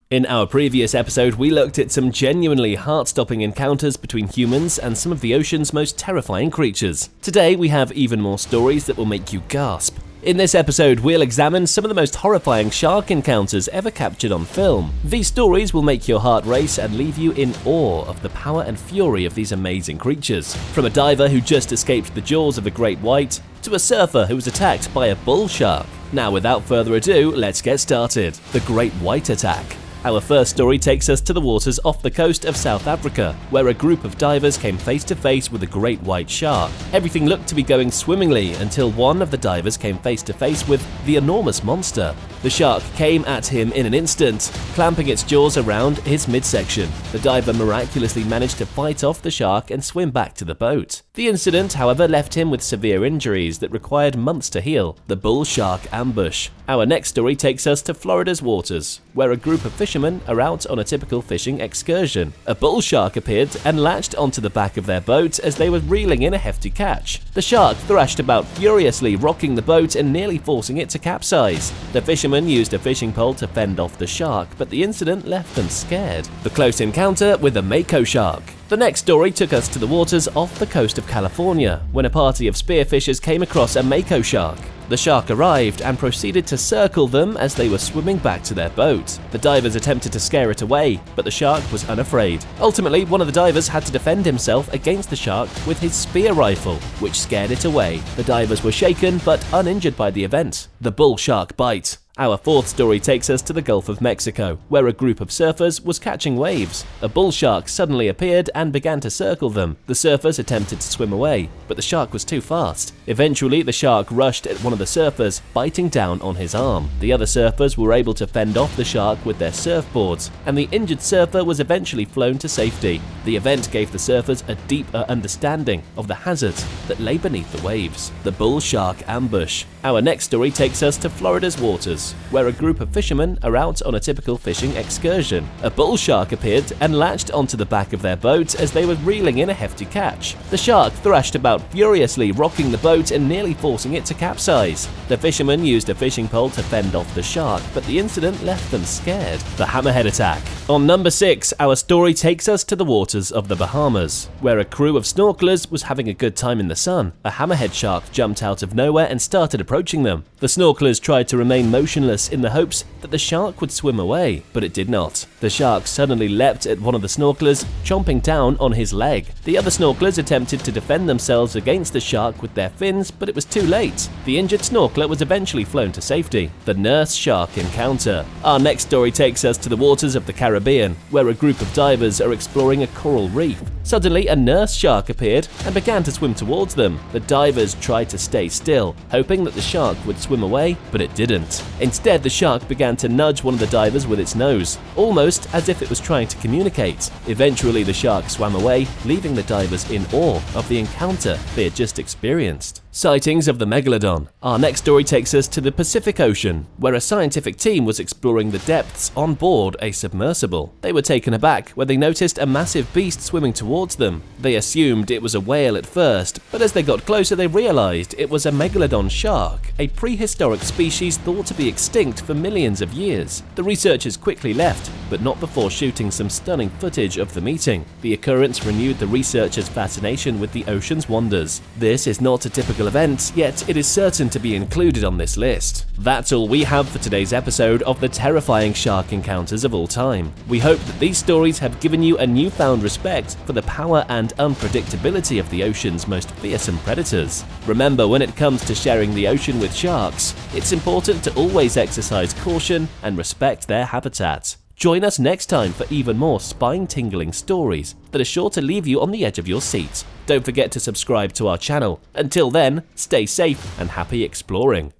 In our previous episode, we looked at some genuinely heart-stopping encounters between humans and some of the ocean's most terrifying creatures. Today, we have even more stories that will make you gasp. In this episode, we'll examine some of the most horrifying shark encounters ever captured on film. These stories will make your heart race and leave you in awe of the power and fury of these amazing creatures. From a diver who just escaped the jaws of a great white, to a surfer who was attacked by a bull shark. Now, without further ado, let's get started. The Great White Attack. Our first story takes us to the waters off the coast of South Africa, where a group of divers came face to face with a great white shark. Everything looked to be going swimmingly until one of the divers came face to face with the enormous monster. The shark came at him in an instant, clamping its jaws around his midsection. The diver miraculously managed to fight off the shark and swim back to the boat. The incident, however, left him with severe injuries that required months to heal. The bull shark ambush. Our next story takes us to Florida's waters, where a group of fishermen are out on a typical fishing excursion. A bull shark appeared and latched onto the back of their boat as they were reeling in a hefty catch. The shark thrashed about furiously, rocking the boat and nearly forcing it to capsize. The fishermen used a fishing pole to fend off the shark, but the incident left them scared. The close encounter with a mako shark. The next story took us to the waters off the coast of California, when a party of spearfishers came across a mako shark. The shark arrived and proceeded to circle them as they were swimming back to their boat. The divers attempted to scare it away, but the shark was unafraid. Ultimately, one of the divers had to defend himself against the shark with his spear rifle, which scared it away. The divers were shaken but uninjured by the event. The bull shark bite. Our fourth story takes us to the Gulf of Mexico, where a group of surfers was catching waves. A bull shark suddenly appeared and began to circle them. The surfers attempted to swim away, but the shark was too fast. Eventually, the shark rushed at one of the surfers, biting down on his arm. The other surfers were able to fend off the shark with their surfboards, and the injured surfer was eventually flown to safety. The event gave the surfers a deeper understanding of the hazards that lay beneath the waves. The bull shark ambush. Our next story takes us to Florida's waters, where a group of fishermen are out on a typical fishing excursion. A bull shark appeared and latched onto the back of their boat as they were reeling in a hefty catch. The shark thrashed about furiously, rocking the boat and nearly forcing it to capsize. The fishermen used a fishing pole to fend off the shark, but the incident left them scared. The hammerhead attack. On number 6, our story takes us to the waters of the Bahamas, where a crew of snorkelers was having a good time in the sun. A hammerhead shark jumped out of nowhere and started approaching them. The snorkelers tried to remain motionless in the hopes that the shark would swim away, but it did not. The shark suddenly leapt at one of the snorkelers, chomping down on his leg. The other snorkelers attempted to defend themselves against the shark with their fins, but it was too late. The injured snorkeler was eventually flown to safety. The nurse shark encounter. Our next story takes us to the waters of the Caribbean, where a group of divers are exploring a coral reef. Suddenly, a nurse shark appeared and began to swim towards them. The divers tried to stay still, hoping that the shark would swim away, but it didn't. Instead, the shark began to nudge one of the divers with its nose, almost as if it was trying to communicate. Eventually, the shark swam away, leaving the divers in awe of the encounter they had just experienced. Sightings of the megalodon. Our next story takes us to the Pacific Ocean, where a scientific team was exploring the depths on board a submersible. They were taken aback when they noticed a massive beast swimming towards them. They assumed it was a whale at first, but as they got closer they realized it was a megalodon shark, a prehistoric species thought to be extinct for millions of years. The researchers quickly left, but not before shooting some stunning footage of the meeting. The occurrence renewed the researchers' fascination with the ocean's wonders. This is not a typical event, yet it is certain to be included on this list. That's all we have for today's episode of the terrifying shark encounters of all time. We hope that these stories have given you a newfound respect for the power and unpredictability of the ocean's most fearsome predators. Remember, when it comes to sharing the ocean with sharks, it's important to always exercise caution and respect their habitat. Join us next time for even more spine-tingling stories that are sure to leave you on the edge of your seat. Don't forget to subscribe to our channel. Until then, stay safe and happy exploring.